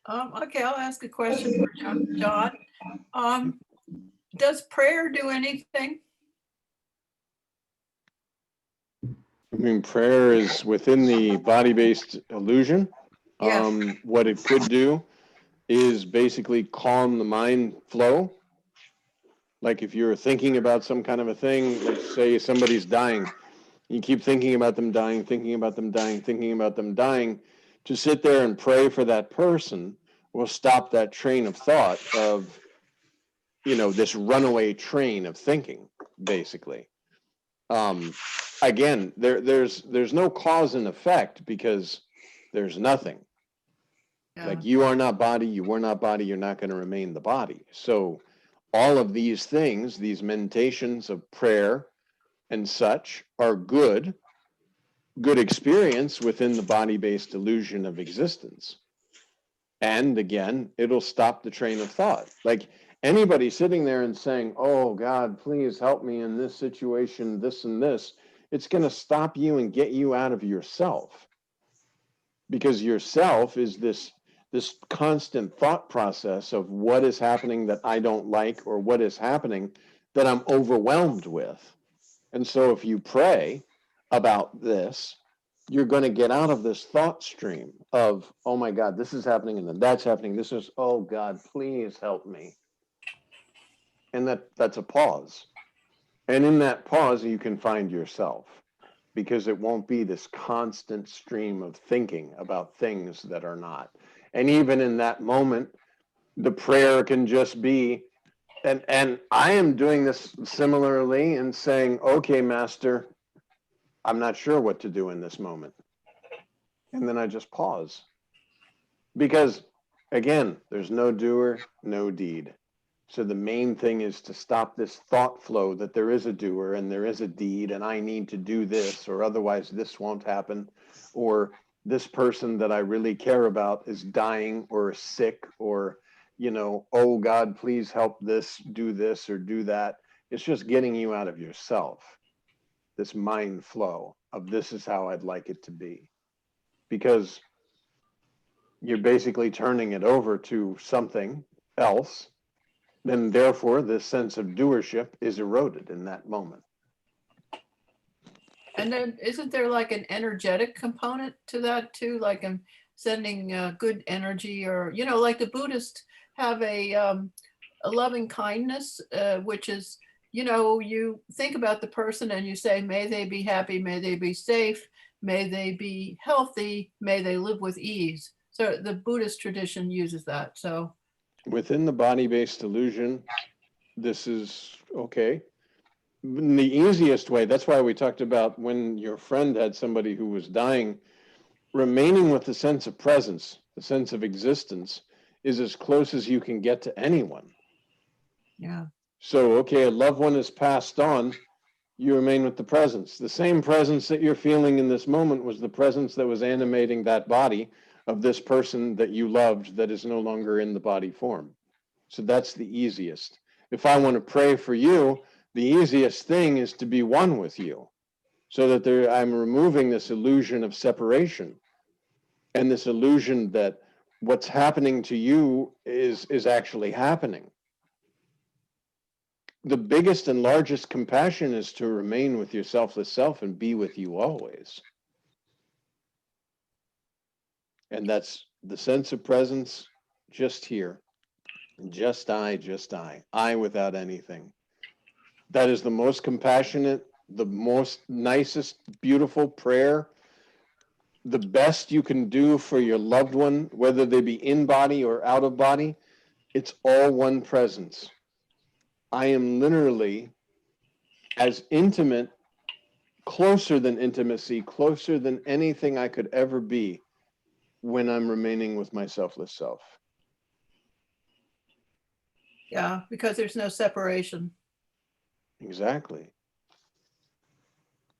Okay, I'll ask a question for John. Um, does prayer do anything? I mean, prayer is within the body-based illusion. Yes. What it could do is basically calm the mind flow. Like if you're thinking about some kind of a thing, let's say somebody's dying, you keep thinking about them dying, thinking about them dying, thinking about them dying, to sit there and pray for that person will stop that train of thought of, this runaway train of thinking, basically. Um, Again, there's no cause and effect because there's nothing. Yeah. Like you are not body, you were not body, you're not going to remain the body. So all of these things, these meditations of prayer and such are good experience within the body-based illusion of existence. And again, it'll stop the train of thought. Like anybody sitting there and saying, oh God, please help me in this situation, this and this, it's going to stop you and get you out of yourself. Because yourself is this constant thought process of what is happening that I don't like, or what is happening that I'm overwhelmed with. And so if you pray about this, you're going to get out of this thought stream of, oh my God, this is happening and then that's happening. This is, oh God, please help me. And that's a pause. And in that pause, you can find yourself, because it won't be this constant stream of thinking about things that are not. And even in that moment, the prayer can just be, and I am doing this similarly and saying, okay, Master, I'm not sure what to do in this moment. And then I just pause. Because again, there's no doer, no deed. So the main thing is to stop this thought flow that there is a doer and there is a deed and I need to do this or otherwise this won't happen, or this person that I really care about is dying or sick, or, oh God, please help this or do that. It's just getting you out of yourself, this mind flow of this is how I'd like it to be. Because you're basically turning it over to something else, then therefore this sense of doership is eroded in that moment. And then isn't there like an energetic component to that too? Like I'm sending good energy, or like the Buddhists have a loving kindness, which is, you think about the person and you say, may they be happy, may they be safe, may they be healthy, may they live with ease. So the Buddhist tradition uses that. So Within the body-based illusion, this is okay. In the easiest way, that's why we talked about when your friend had somebody who was dying, remaining with the sense of presence, the sense of existence, is as close as you can get to anyone. yeah, So, okay, a loved one is passed on, you remain with the presence. The same presence that you're feeling in this moment was the presence that was animating that body of this person that you loved that is no longer in the body form. So that's the easiest. If I want to pray for you, the easiest thing is to be one with you, so that I'm removing this illusion of separation and this illusion that what's happening to you is actually happening. The biggest and largest compassion is to remain with your selfless self and be with you always. And that's the sense of presence, just here. Just I without anything. That is the most compassionate, the most nicest, beautiful prayer, the best you can do for your loved one, whether they be in body or out of body. It's all one presence. I am literally as intimate, closer than intimacy, closer than anything I could ever be when I'm remaining with my selfless self. yeah, because there's no separation. Exactly.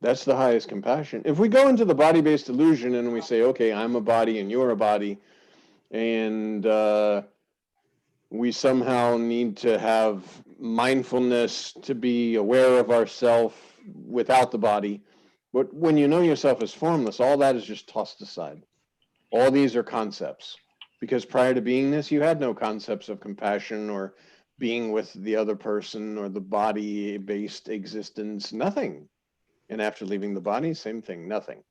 That's the highest compassion. If we go into the body-based illusion and we say, okay, I'm a body and you're a body, and we somehow need to have mindfulness to be aware of ourself without the body. But when you know yourself as formless, all that is just tossed aside. All these are concepts. Because prior to beingness, you had no concepts of compassion or being with the other person or the body-based existence, nothing. And after leaving the body, same thing, nothing.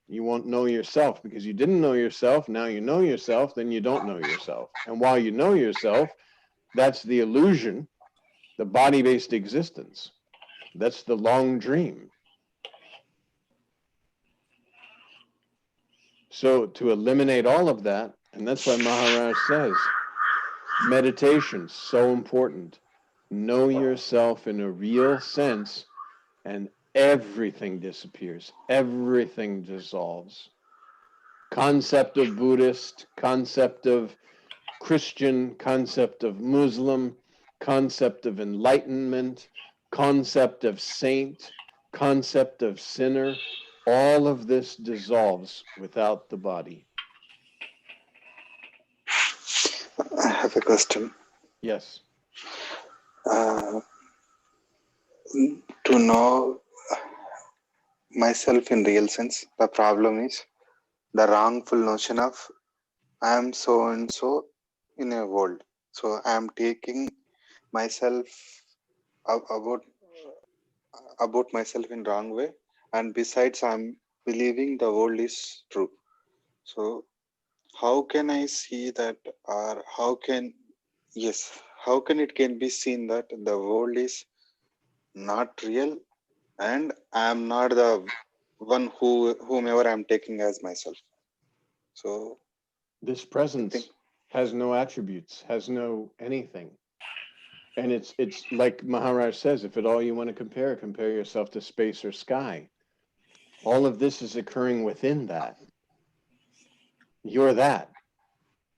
You won't know yourself because you didn't know yourself. Now you know yourself, then you don't know yourself. And while you know yourself, that's the illusion, the body-based existence. That's the long dream. So to eliminate all of that, and that's why Maharaj says, meditation, so important. Know yourself in a real sense, and everything disappears. Everything dissolves. Concept of Buddhist, concept of Christian, concept of Muslim, concept of enlightenment, concept of saint, concept of sinner, all of this dissolves without the body. I have a question. Yes. To know myself in real sense, the problem is the wrongful notion of I am so and so in a world. So I am taking myself about myself in wrong way, and besides I am believing the world is true. So how can I see that, or how can it can be seen that the world is not real and I am not the one whomever I am taking as myself. So This I think presence has no attributes, has no anything. And it's like Maharaj says, if at all you want to compare yourself to space or sky. All of this is occurring within that. You're that.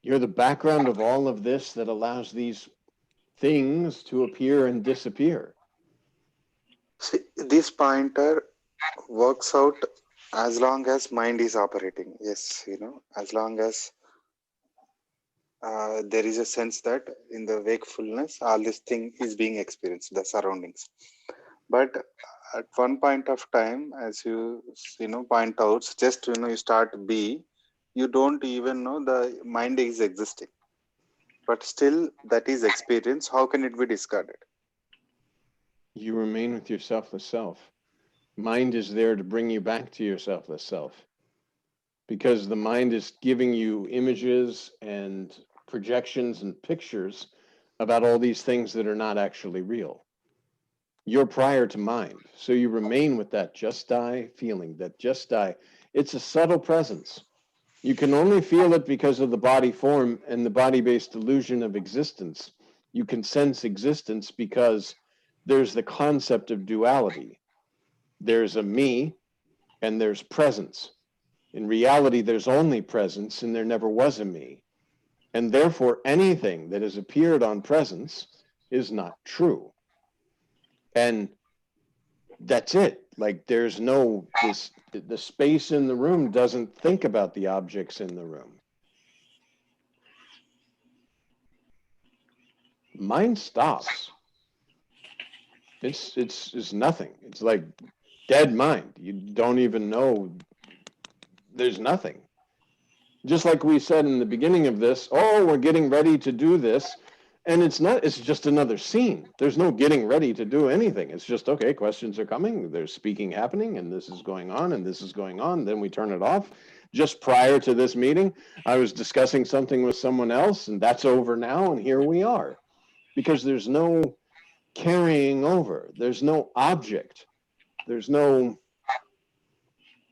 You're the background of all of this that allows these things to appear and disappear. see, this pointer works out as long as mind is operating. Yes, as long as there is a sense that in the wakefulness, all this thing is being experienced, the surroundings. But at one point of time, as you point out, just you start be, you don't even know the mind is existing. But still, that is experience. How can it be discarded? You remain with your selfless self. Mind is there to bring you back to your selfless self. Because the mind is giving you images and projections and pictures about all these things that are not actually real. You're prior to mind. So you remain with that just die feeling, that just die. It's a subtle presence. You can only feel it because of the body form and the body-based illusion of existence. You can sense existence because there's the concept of duality. There's a me and there's presence. In reality, there's only presence and there never was a me. And therefore, anything that has appeared on presence is not true. And that's it. Like there's no, the space in the room doesn't think about the objects in the room. Mind stops. It's nothing. It's like dead mind. You don't even know. There's nothing. Just like we said in the beginning of this, oh, we're getting ready to do this. And it's not, it's just another scene. There's no getting ready to do anything. It's just, okay, questions are coming. There's speaking happening and this is going on and this is going on. Then we turn it off. Just prior to this meeting, I was discussing something with someone else and that's over now. And here we are. Because there's no carrying over. There's no object. There's no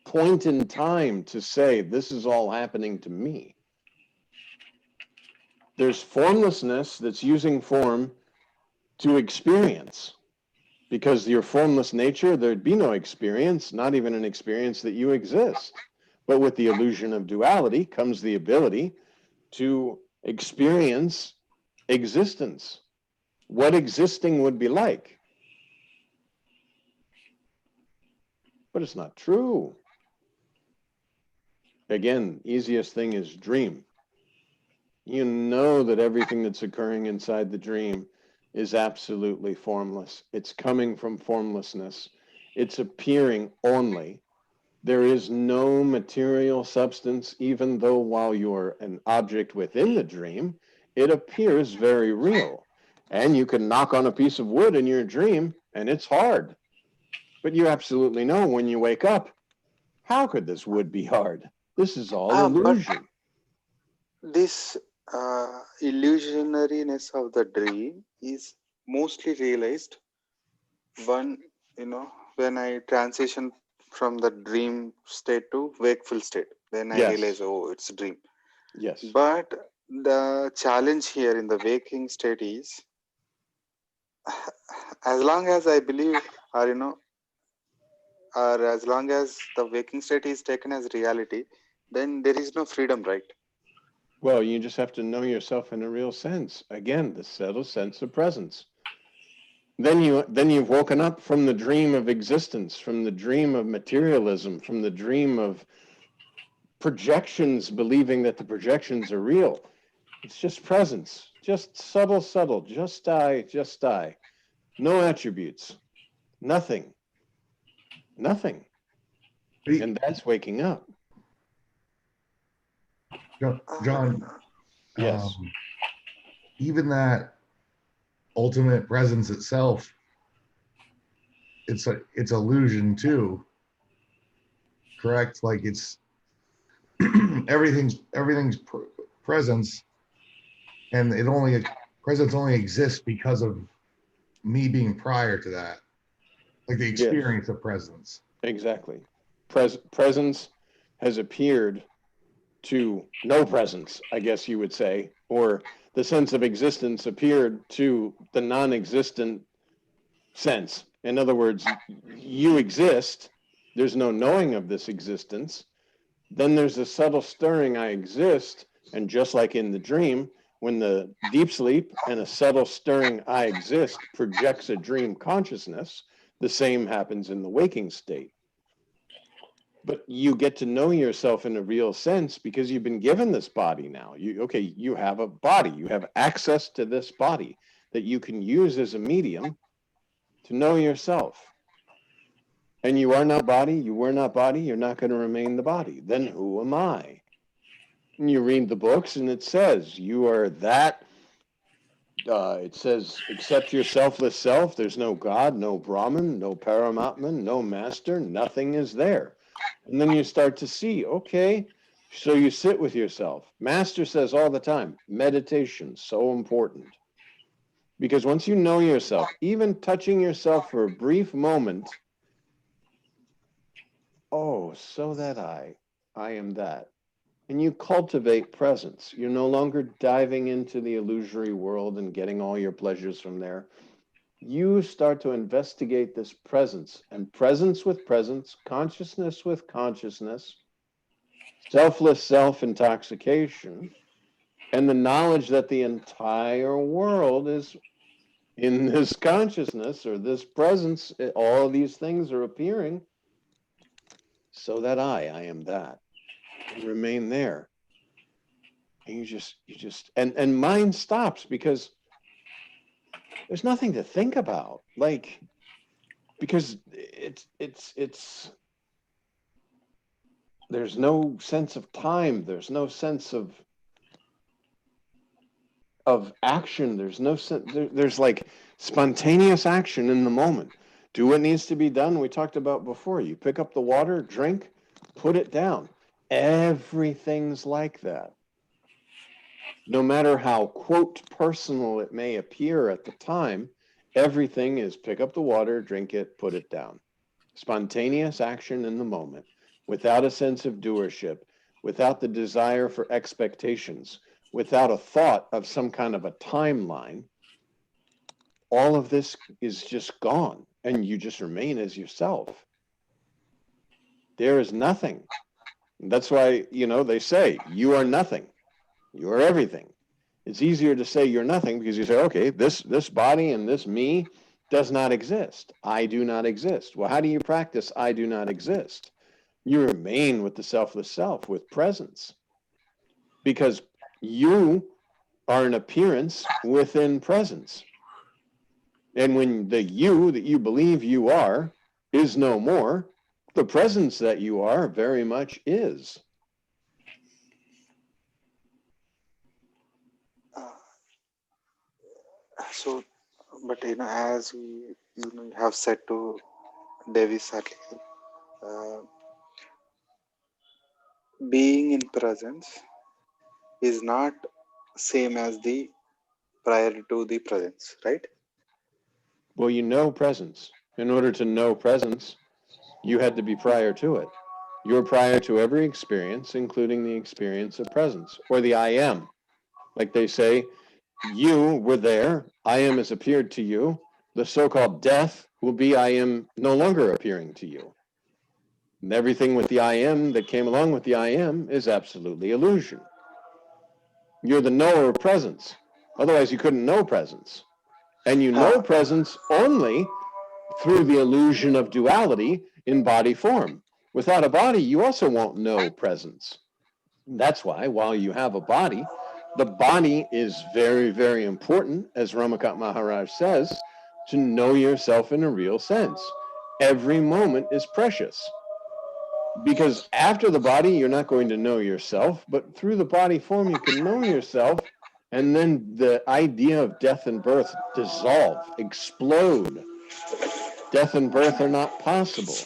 point in time to say this is all happening to me. There's formlessness that's using form to experience. Because your formless nature, there'd be no experience, not even an experience that you exist. But with the illusion of duality comes the ability to experience existence. What existing would be like. But it's not true. Again, easiest thing is dream. You know that everything that's occurring inside the dream is absolutely formless. It's coming from formlessness. It's appearing only. There is no material substance, even though while you're an object within the dream, it appears very real. And you can knock on a piece of wood in your dream and it's hard. But you absolutely know when you wake up, how could this wood be hard? This is all But illusion. this illusionariness of the dream is mostly realized when, when I transition from the dream state to wakeful state. Then I realize, Yes, oh, it's a dream. yes. But the challenge here in the waking state is, as long as I believe, or or as long as the waking state is taken as reality, then there is no freedom, right? Well, you just have to know yourself in a real sense. Again, the subtle sense of presence. Then you've woken up from the dream of existence, from the dream of materialism, from the dream of projections, believing that the projections are real. It's just presence, just subtle, just I. No attributes, nothing, nothing. And that's waking up. John, Yes. even that ultimate presence itself, it's illusion too, correct? Like it's everything's presence, and presence only exists because of me being prior to that, like the Yes. experience of presence. Exactly. Presence has appeared to no presence, I guess you would say, or the sense of existence appeared to the non-existent sense. In other words, you exist, there's no knowing of this existence, then there's a subtle stirring, I exist, and just like in the dream, when the deep sleep and a subtle stirring, I exist, projects a dream consciousness, the same happens in the waking state. But you get to know yourself in a real sense because you've been given this body now. You have a body, you have access to this body that you can use as a medium to know yourself. And you are not body, you were not body, you're not going to remain the body. Then who am I? And you read the books and it says, you are that. It says, accept your selfless self. There's no God, no Brahman, no Paramatman, no master, nothing is there. And then you start to see, okay, so you sit with yourself. Master says all the time, meditation, so important. Because once you know yourself, even touching yourself for a brief moment, oh, so that I am that. And you cultivate presence. You're no longer diving into the illusory world and getting all your pleasures from there. You start to investigate this presence, and presence with presence, consciousness with consciousness, selfless self-intoxication, and the knowledge that the entire world is in this consciousness or this presence. All of these things are appearing so that I am that, and remain there. And you just and mind stops because there's nothing to think about, like, because it's there's no sense of time, there's no sense of action, there's no sense, there's like spontaneous action in the moment. Do what needs to be done. We talked about before, you pick up the water, drink, put it down. Everything's like that. No matter how, quote, personal it may appear at the time, everything is pick up the water, drink it, put it down. Spontaneous action in the moment, without a sense of doership, without the desire for expectations, without a thought of some kind of a timeline. All of this is just gone, and you just remain as yourself. There is nothing. That's why, they say, you are nothing. You are everything. It's easier to say you're nothing because you say, okay, this body and this me does not exist. I do not exist. Well, how do you practice I do not exist? You remain with the selfless self, with presence. Because you are an appearance within presence. And when the you that you believe you are is no more, The presence that you are very much is. Uh, so, but as we have said to Davis earlier, being in presence is not same as the prior to the presence, right? Well, you know presence. In order to know presence, you had to be prior to it. You're prior to every experience, including the experience of presence, or the I am. Like they say, you were there, I am has appeared to you. The so-called death will be I am no longer appearing to you. And everything with the I am that came along with the I am is absolutely illusion. You're the knower of presence. Otherwise, you couldn't know presence. And you know Huh. presence only through the illusion of duality in body form. Without a body, you also won't know presence. That's why, while you have a body, the body is very, very important, as Ramakant Maharaj says, to know yourself in a real sense. Every moment is precious. Because after the body, you're not going to know yourself, but through the body form, you can know yourself, and then the idea of death and birth dissolve, explode. Death and birth are not possible.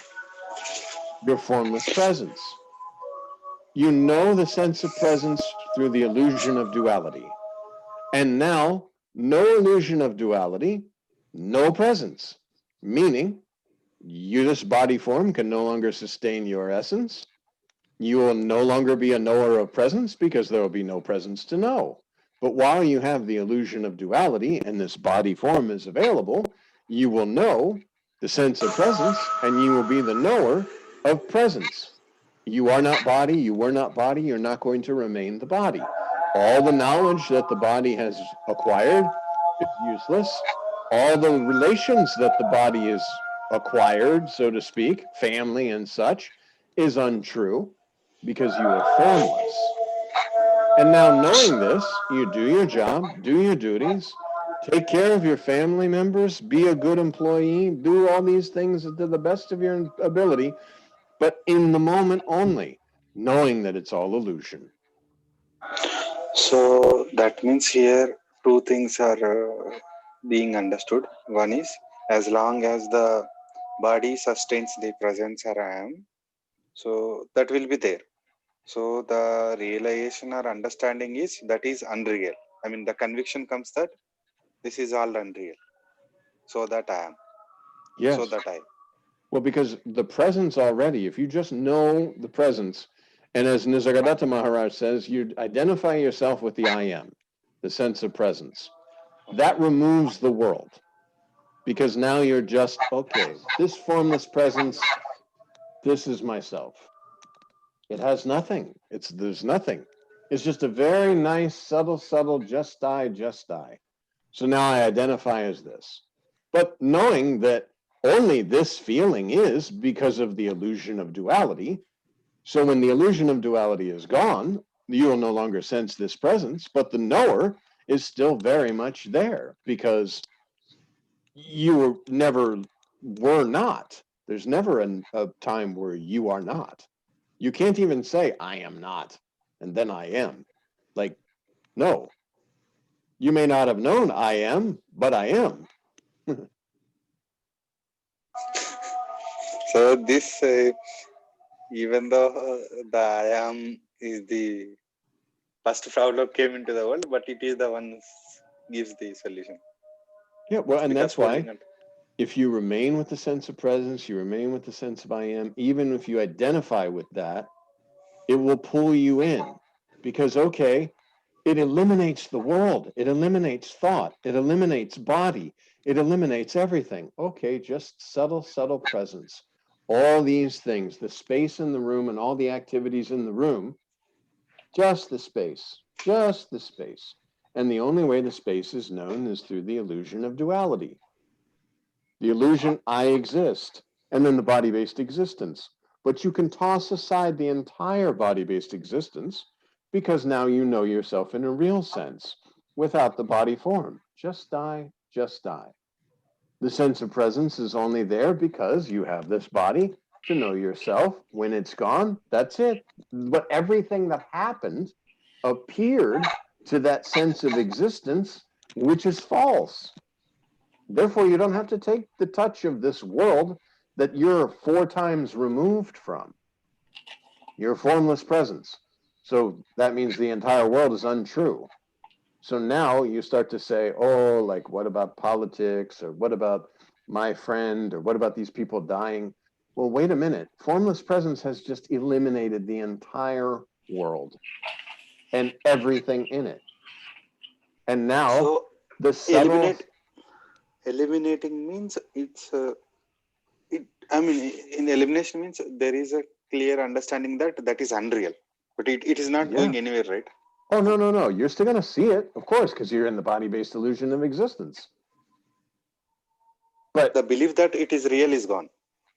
Your formless presence. You know the sense of presence through the illusion of duality. And now, no illusion of duality, no presence. Meaning, this body form can no longer sustain your essence. You will no longer be a knower of presence because there will be no presence to know. But while you have the illusion of duality and this body form is available, you will know the sense of presence and you will be the knower of presence. You are not body, you were not body, you're not going to remain the body. All the knowledge that the body has acquired is useless. All the relations that the body is acquired, so to speak, family and such, is untrue because you are formless. And now knowing this, you do your job, do your duties, take care of your family members, be a good employee, do all these things to the best of your ability, but in the moment only, knowing that it's all illusion. So that means here two things are being understood. One is, as long as the body sustains the presence or I am, so that will be there. So the realization or understanding is that is unreal. I mean, the conviction comes that this is all unreal. So that I am. So Yes. that I. Well, because the presence already, if you just know the presence, and as Nisargadatta Maharaj says, you identify yourself with the I am, the sense of presence. That removes the world. Because now you're just, okay, this formless presence, this is myself. It has nothing. There's nothing. It's just a very nice, subtle, just die, just die. So now I identify as this. But knowing that only this feeling is because of the illusion of duality. So when the illusion of duality is gone, you will no longer sense this presence, but the knower is still very much there because you never were not. There's never a time where you are not. You can't even say, I am not, and then I am. Like, no. You may not have known I am, but I am. So this, even though the I am is the first problem came into the world, but it is the one gives the solution. Yeah, well, and Because that's why holding it. if you remain with the sense of presence, you remain with the sense of I am, even if you identify with that, it will pull you in because, okay, it eliminates the world. It eliminates thought. It eliminates body. It eliminates everything. Okay, just subtle presence. All these things, the space in the room and all the activities in the room, just the space, just the space. And the only way the space is known is through the illusion of duality. The illusion I exist, and then the body-based existence. But you can toss aside the entire body-based existence because now you know yourself in a real sense without the body form. Just die, just die. The sense of presence is only there because you have this body to know yourself. When it's gone, that's it. But everything that happened appeared to that sense of existence, which is false. Therefore, you don't have to take the touch of this world that you're 4 times removed from. You're a formless presence. So that means the entire world is untrue. So now you start to say, oh, like, what about politics? Or what about my friend? Or what about these people dying? Well, wait a minute. Formless presence has just eliminated the entire world and everything in it. And now So the subtle... eliminating means I mean, in elimination means there is a clear understanding that is unreal, but it is not going anywhere, right? Oh, no. You're still going to see it, of course, because you're in the body-based illusion of existence. But the belief that it is real is gone.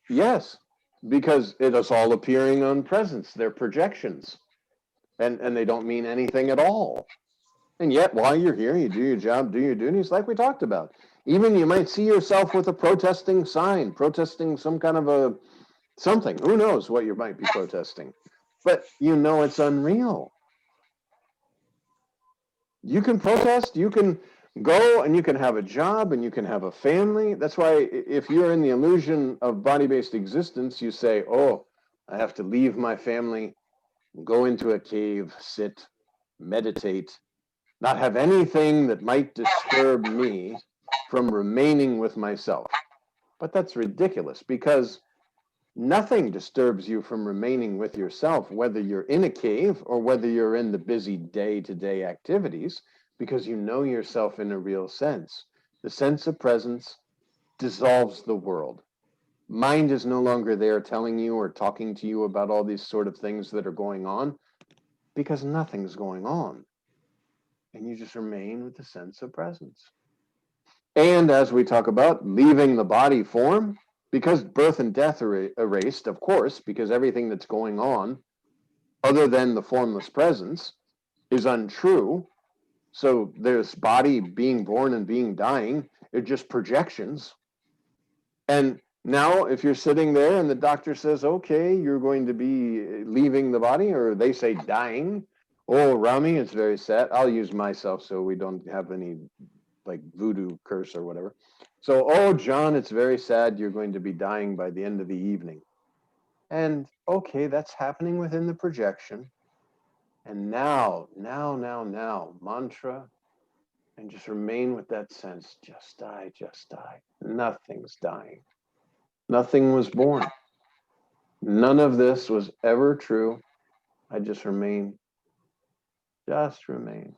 Yes, because it is all appearing on presence. They're projections. And they don't mean anything at all. And yet, while you're here, you do your job, do your duties, like we talked about. Even you might see yourself with a protesting sign, protesting some kind of a something. Who knows what you might be protesting? But you know it's unreal. You can protest, you can go and you can have a job and you can have a family. That's why if you're in the illusion of body-based existence, you say, oh, I have to leave my family, go into a cave, sit, meditate, not have anything that might disturb me from remaining with myself. But that's ridiculous, because nothing disturbs you from remaining with yourself, whether you're in a cave or whether you're in the busy day-to-day activities, because you know yourself in a real sense. The sense of presence dissolves the world. Mind is no longer there telling you or talking to you about all these sort of things that are going on, because nothing's going on. And you just remain with the sense of presence. And as we talk about, leaving the body form, because birth and death are erased, of course, because everything that's going on, other than the formless presence, is untrue. So there's body being born and being dying. They're just projections. And now if you're sitting there and the doctor says, okay, you're going to be leaving the body, or they say dying, oh, Rami, it's very sad. I'll use myself so we don't have any like voodoo curse or whatever. So, oh, John, it's very sad. You're going to be dying by the end of the evening. And okay, that's happening within the projection. And now, mantra, and just remain with that sense. Just die, just die. Nothing's dying. Nothing was born. None of this was ever true. I just remain. Just remain.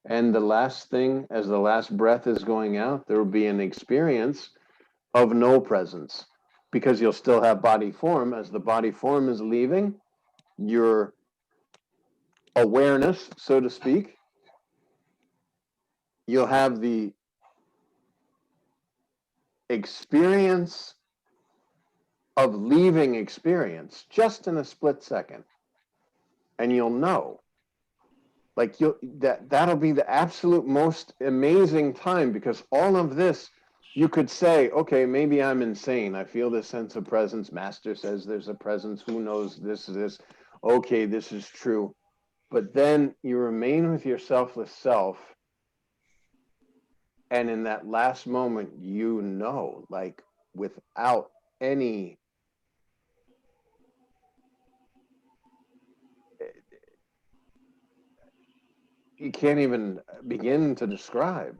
And the last thing, as the last breath is going out, there will be an experience of no presence, because you'll still have body form. As the body form is leaving, your awareness, so to speak, you'll have the experience of leaving experience just in a split second. And you'll know. Like that'll be the absolute most amazing time, because all of this, you could say, okay, maybe I'm insane. I feel this sense of presence. Master says there's a presence. Who knows this is this? Okay, this is true. But then you remain with your selfless self. And in that last moment, you know, like without any you can't even begin to describe.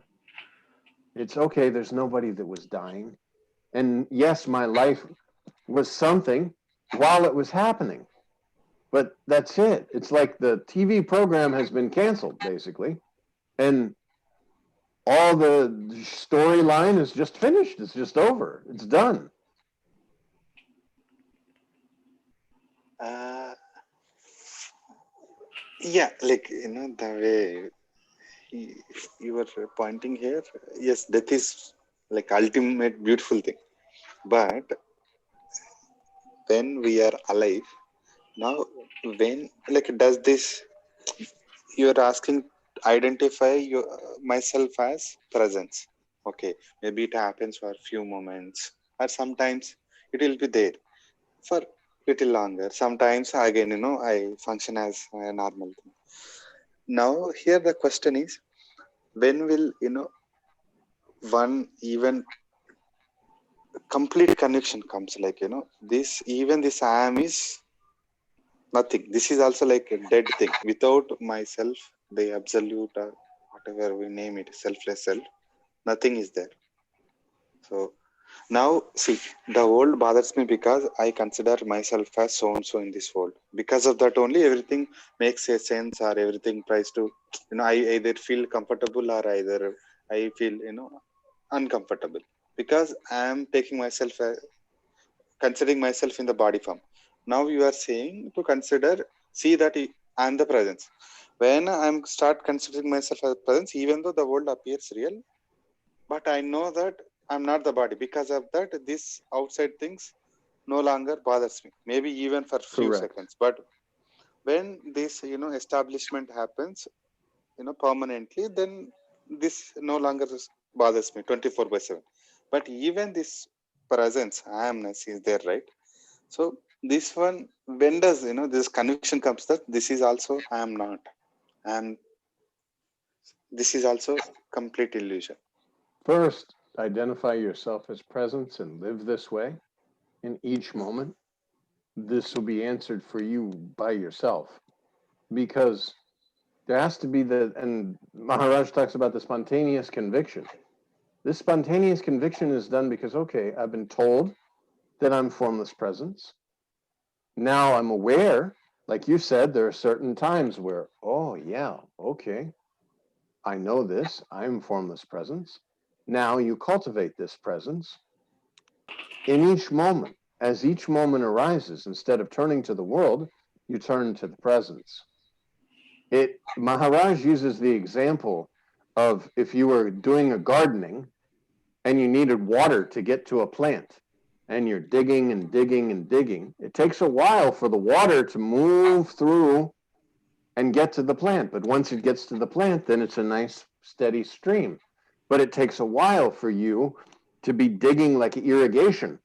It's okay, there's nobody that was dying. And yes, my life was something while it was happening. But that's it. It's like the TV program has been canceled, basically. And all the storyline is just finished. It's just over. It's done. Yeah, like, the way you were pointing here, yes, death is like ultimate beautiful thing. But when we are alive, now, when, like, does this, you're asking, identify your myself as presence. Okay, maybe it happens for a few moments, or sometimes it will be there. for little longer. Sometimes again, I function as a normal thing. Now here the question is, when will one even complete connection comes? Like this, even this I am is nothing. This is also like a dead thing. Without myself, the absolute or whatever we name it, selfless self, nothing is there. So now see, the world bothers me because I consider myself as so and so in this world. Because of that only everything makes a sense, or everything tries to, I either feel comfortable or either I feel, uncomfortable. Because I am taking myself, considering myself in the body form. Now you are saying to consider, see that I am the presence. When I am start considering myself as presence, even though the world appears real, but I know that I'm not the body. Because of that, this outside things no longer bothers me. Maybe even for few Correct. seconds. But when this, establishment happens, permanently, then this no longer bothers me 24/7. But even this presence, I amness is there, right? So this one, when does this conviction comes that this is also I am not, and this is also complete illusion. First, identify yourself as presence and live this way in each moment. This will be answered for you by yourself, because there has to be and Maharaj talks about the spontaneous conviction. This spontaneous conviction is done because, okay, I've been told that I'm formless presence. Now I'm aware, like you said, there are certain times where, oh yeah, okay, I know this, I'm formless presence. Now you cultivate this presence in each moment. As each moment arises, instead of turning to the world, you turn to the presence. Maharaj uses the example of if you were doing a gardening and you needed water to get to a plant, and you're digging and digging and digging, it takes a while for the water to move through and get to the plant. But once it gets to the plant, then it's a nice steady stream. But it takes a while for you to be digging like irrigation.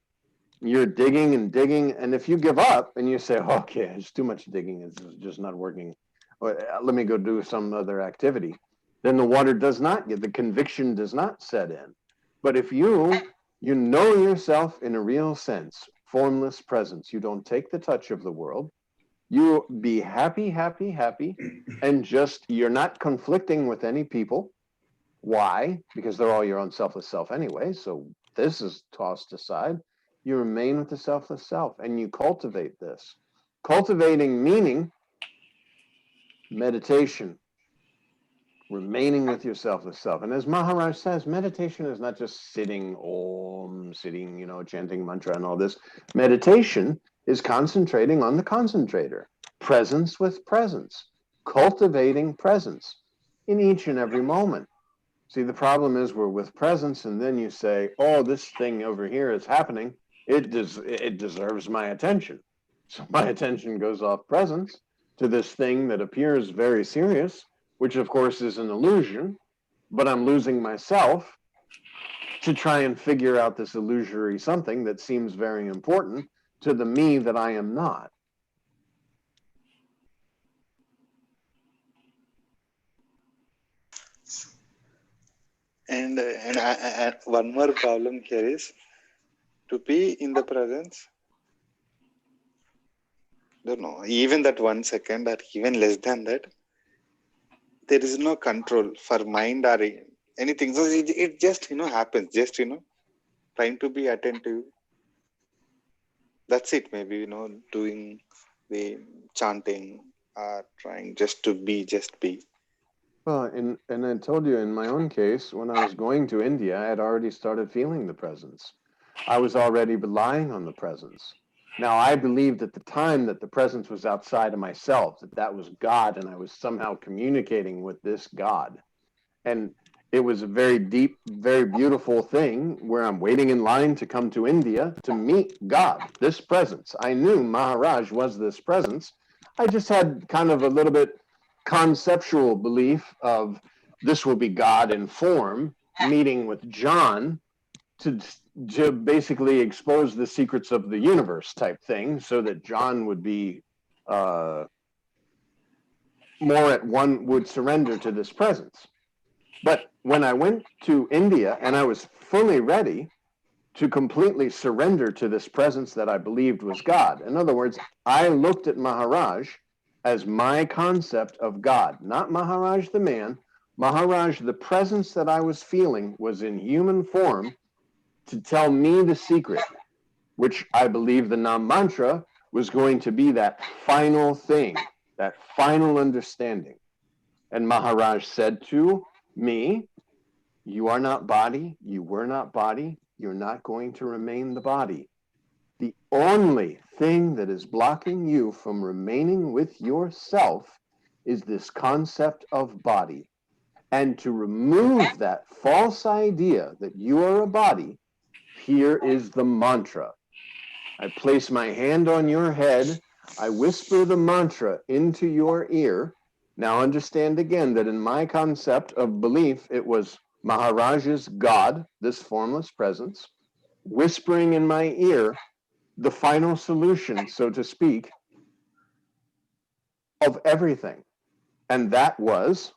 You're digging and digging, and if you give up and you say, okay, it's too much digging, it's just not working, let me go do some other activity, then the water does not get, the conviction does not set in. But if you know yourself in a real sense, formless presence, you don't take the touch of the world, you be happy, happy, happy, and just, you're not conflicting with any people. Why? Because they're all your own selfless self anyway, so this is tossed aside. You remain with the selfless self, and you cultivate this. Cultivating meaning meditation, remaining with your selfless self. And as Maharaj says, meditation is not just sitting, chanting mantra and all this. Meditation is concentrating on the concentrator, presence with presence, cultivating presence in each and every moment. See, the problem is we're with presence, and then you say, oh, this thing over here is happening. It deserves my attention. So my attention goes off presence to this thing that appears very serious, which of course is an illusion, but I'm losing myself to try and figure out this illusory something that seems very important to the me that I am not. And one more problem here is to be in the presence. Don't know, even that 1 second or even less than that, there is no control for mind or anything. So it just happens. Just trying to be attentive. That's it. Maybe doing the chanting or trying just to be, just be. Well, and I told you in my own case, when I was going to India, I had already started feeling the presence. I was already relying on the presence. Now, I believed at the time that the presence was outside of myself, that was God, and I was somehow communicating with this God. And it was a very deep, very beautiful thing where I'm waiting in line to come to India to meet God, this presence. I knew Maharaj was this presence. I just had kind of a little bit conceptual belief of this will be God in form, meeting with John to basically expose the secrets of the universe type thing, so that John would be more at one, would surrender to this presence. But when I went to India and I was fully ready to completely surrender to this presence that I believed was God. In other words, I looked at Maharaj as my concept of God, not Maharaj the man. Maharaj, the presence that I was feeling, was in human form to tell me the secret, which I believe the Naam Mantra was going to be that final thing, that final understanding. And Maharaj said to me, you are not body, you were not body, you're not going to remain the body. The only thing that is blocking you from remaining with yourself is this concept of body. And to remove that false idea that you are a body, here is the mantra. I place my hand on your head, I whisper the mantra into your ear. Now understand again that in my concept of belief, it was Maharaj's God, this formless presence, whispering in my ear the final solution, so to speak, of everything. And that was,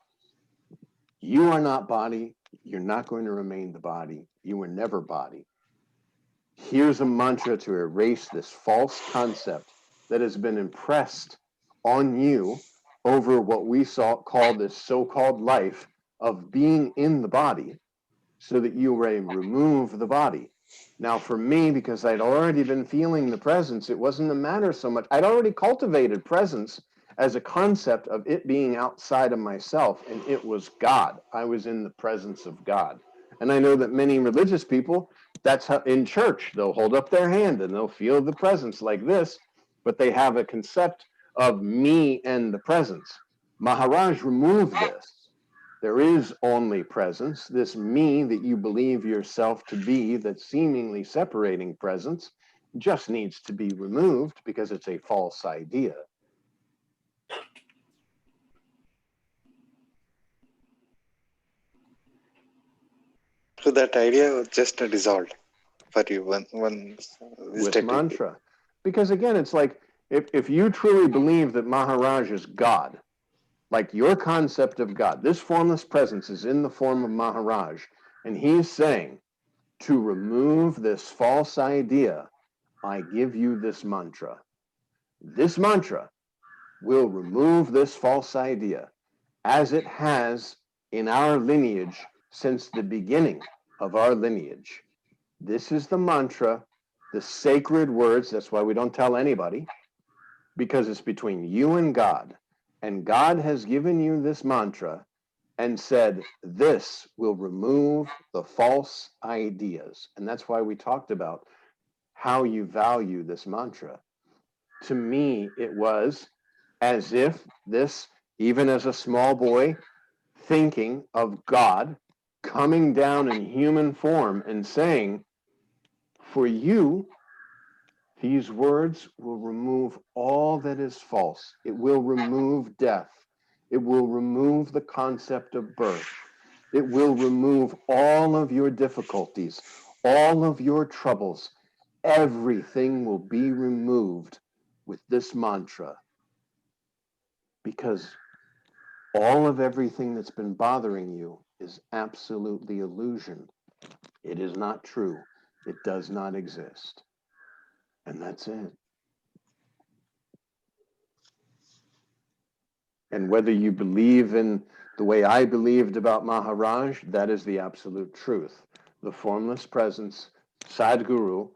you are not body, you're not going to remain the body, you were never body. Here's a mantra to erase this false concept that has been impressed on you over what we call this so-called life of being in the body, so that you may remove the body. Now for me, because I'd already been feeling the presence, it wasn't a matter so much. I'd already cultivated presence as a concept of it being outside of myself, and it was God. I was in the presence of God. And I know that many religious people, that's how in church, they'll hold up their hand and they'll feel the presence like this, but they have a concept of me and the presence. Maharaj removed this. There is only presence, this me that you believe yourself to be, that's seemingly separating presence, just needs to be removed because it's a false idea. So that idea was just dissolved for you when With mantra. Because again, it's like, if you truly believe that Maharaj is God, like your concept of God, this formless presence is in the form of Maharaj, and he's saying, to remove this false idea, I give you this mantra. This mantra will remove this false idea, as it has in our lineage since the beginning of our lineage. This is the mantra, the sacred words. That's why we don't tell anybody, because it's between you and God. And God has given you this mantra and said, this will remove the false ideas. And that's why we talked about how you value this mantra. To me, it was as if this, even as a small boy, thinking of God coming down in human form and saying, for you, these words will remove all that is false. It will remove death. It will remove the concept of birth. It will remove all of your difficulties, all of your troubles. Everything will be removed with this mantra, because all of everything that's been bothering you is absolutely illusion. It is not true. It does not exist. And that's it. And whether you believe in the way I believed about Maharaj, that is the absolute truth. The formless presence, Sadguru,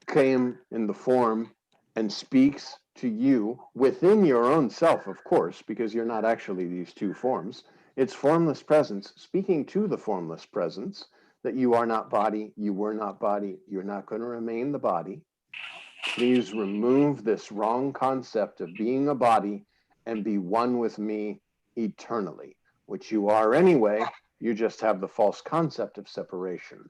came in the form and speaks to you within your own self, of course, because you're not actually these two forms. It's formless presence speaking to the formless presence that you are not body, you were not body, you're not going to remain the body. Please remove this wrong concept of being a body and be one with me eternally, which you are anyway. You just have the false concept of separation.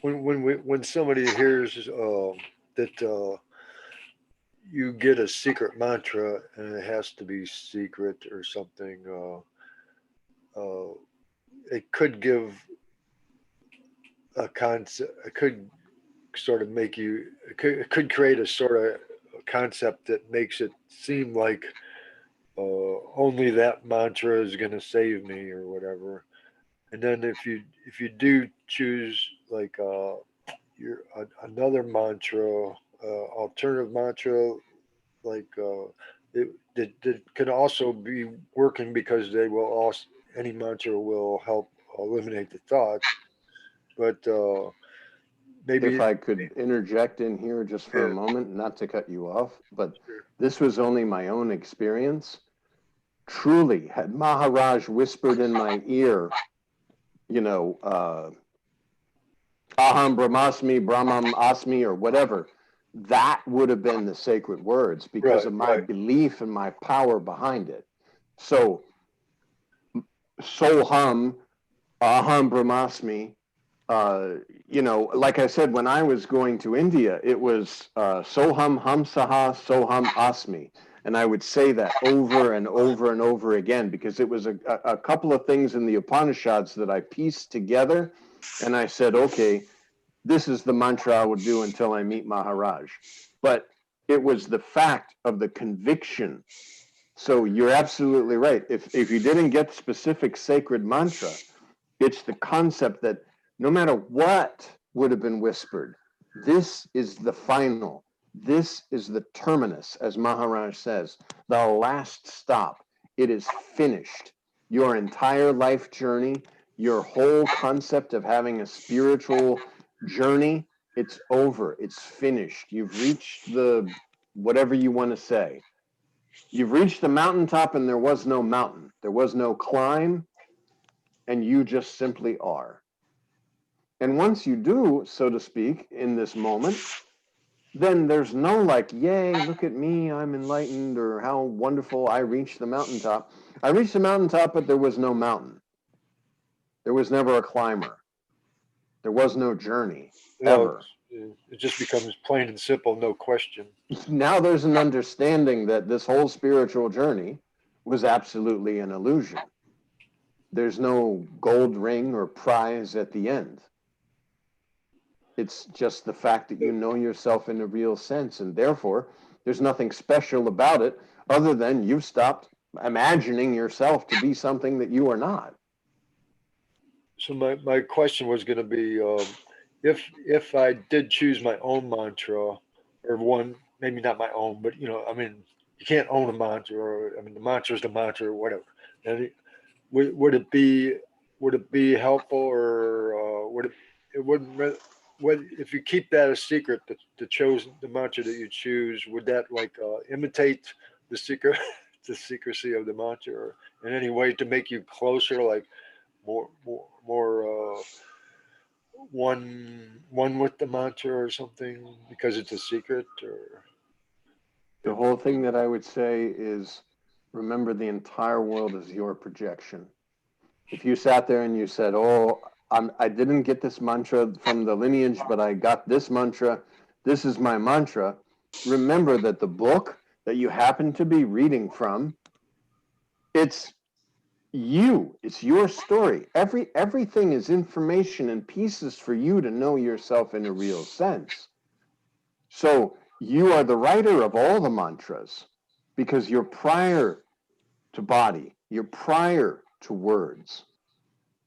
When somebody hears that you get a secret mantra and it has to be secret or something, it could give a concept. It could sort of make you. It could create a sort of concept that makes it seem like only that mantra is going to save me or whatever. And then if you do choose like your another mantra, alternative mantra, like that can also be working because they will also any mantra will help eliminate the thoughts, but If maybe I could interject in here just for a yeah, moment, not to cut you off, but sure. this was only my own experience. Truly, had Maharaj whispered in my ear, you know, Aham Brahmasmi, Brahmam Asmi, or whatever, that would have been the sacred words because Right, of my right. belief and my power behind it. So, Soham, Aham Brahmasmi, you know, like I said, when I was going to India, it was Soham Hamsaha Soham Asmi. And I would say that over and over and over again because it was a couple of things in the Upanishads that I pieced together. And I said, okay, this is the mantra I will do until I meet Maharaj. But it was the fact of the conviction. So you're absolutely right. If you didn't get specific sacred mantra, it's the concept that no matter what would have been whispered, this is the final. This is the terminus, as Maharaj says, the last stop. It is finished. Your entire life journey, your whole concept of having a spiritual journey, it's over. It's finished. You've reached the whatever you want to say. You've reached the mountaintop and there was no mountain. There was no climb, and you just simply are. And once you do, so to speak, in this moment, then there's no like, yay, look at me, I'm enlightened, or how wonderful, I reached the mountaintop. I reached the mountaintop, but there was no mountain. There was never a climber. There was no journey, No, ever. it just becomes plain and simple, no question. Now there's an understanding that this whole spiritual journey was absolutely an illusion. There's no gold ring or prize at the end. It's just the fact that you know yourself in a real sense, and therefore there's nothing special about it other than you've stopped imagining yourself to be something that you are not. So my question was going to be, if I did choose my own mantra, or one maybe not my own, but I mean, you can't own a mantra, or I mean, the mantra is the mantra, or whatever. And would it be helpful, or would it wouldn't? What if you keep that a secret? The mantra that you choose, would that like imitate the secret, the secrecy of the mantra, or in any way to make you closer, like more one with the mantra or something because it's a secret, or The whole thing that I would say is remember the entire world is your projection. If you sat there and you said, oh, I didn't get this mantra from the lineage, but I got this mantra, this is my mantra, remember that the book that you happen to be reading from, it's you, it's your story. Everything is information and pieces for you to know yourself in a real sense. So you are the writer of all the mantras because you're prior to body, you're prior to words.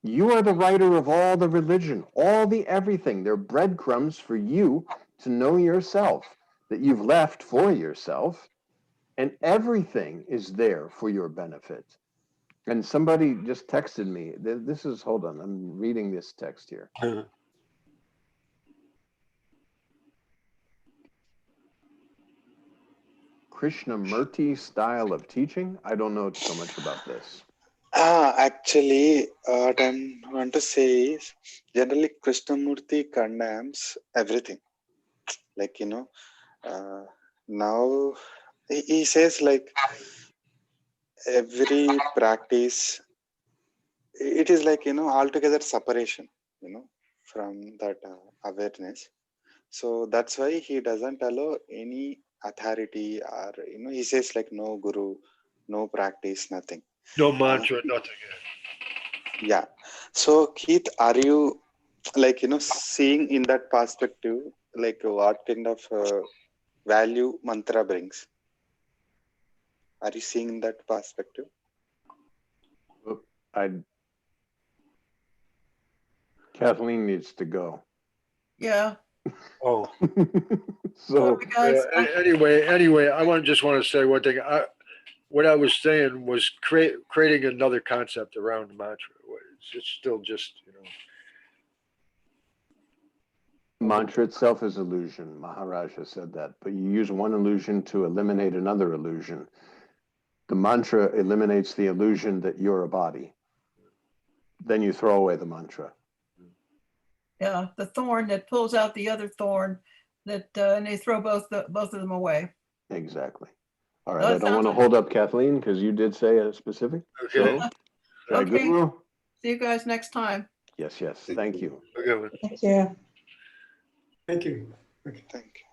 You are the writer of all the religion, all the everything. They're breadcrumbs for you to know yourself, that you've left for yourself, and everything is there for your benefit. And somebody just texted me. This is, hold on, I'm reading this text here. Krishnamurti style of teaching. I don't know so much about this. Actually, what I'm want to say is generally Krishnamurti condemns everything. Like now he says like every practice, it is like altogether separation, from that awareness. So that's why he doesn't allow any authority, or he says like no guru, no practice, nothing. No mantra, nothing. Yeah. So Keith, are you like seeing in that perspective, like what kind of value mantra brings? Are you seeing in that perspective? Kathleen needs to go. Yeah. Oh, So Sorry, guys. anyway, I just want to say one thing. What I was saying was creating another concept around mantra. It's still just, mantra itself is illusion. Maharaj has said that, but you use one illusion to eliminate another illusion. The mantra eliminates the illusion that you're a body. Then you throw away the mantra. Yeah, the thorn that pulls out the other thorn, that and they throw both of them away. Exactly. All right. That I don't want to sounds- hold up Kathleen because you did say a specific. okay. So, Okay. Guru? See you guys next time. Yes, yes. Thank you. Okay. Thank you. Thank you. Thank you.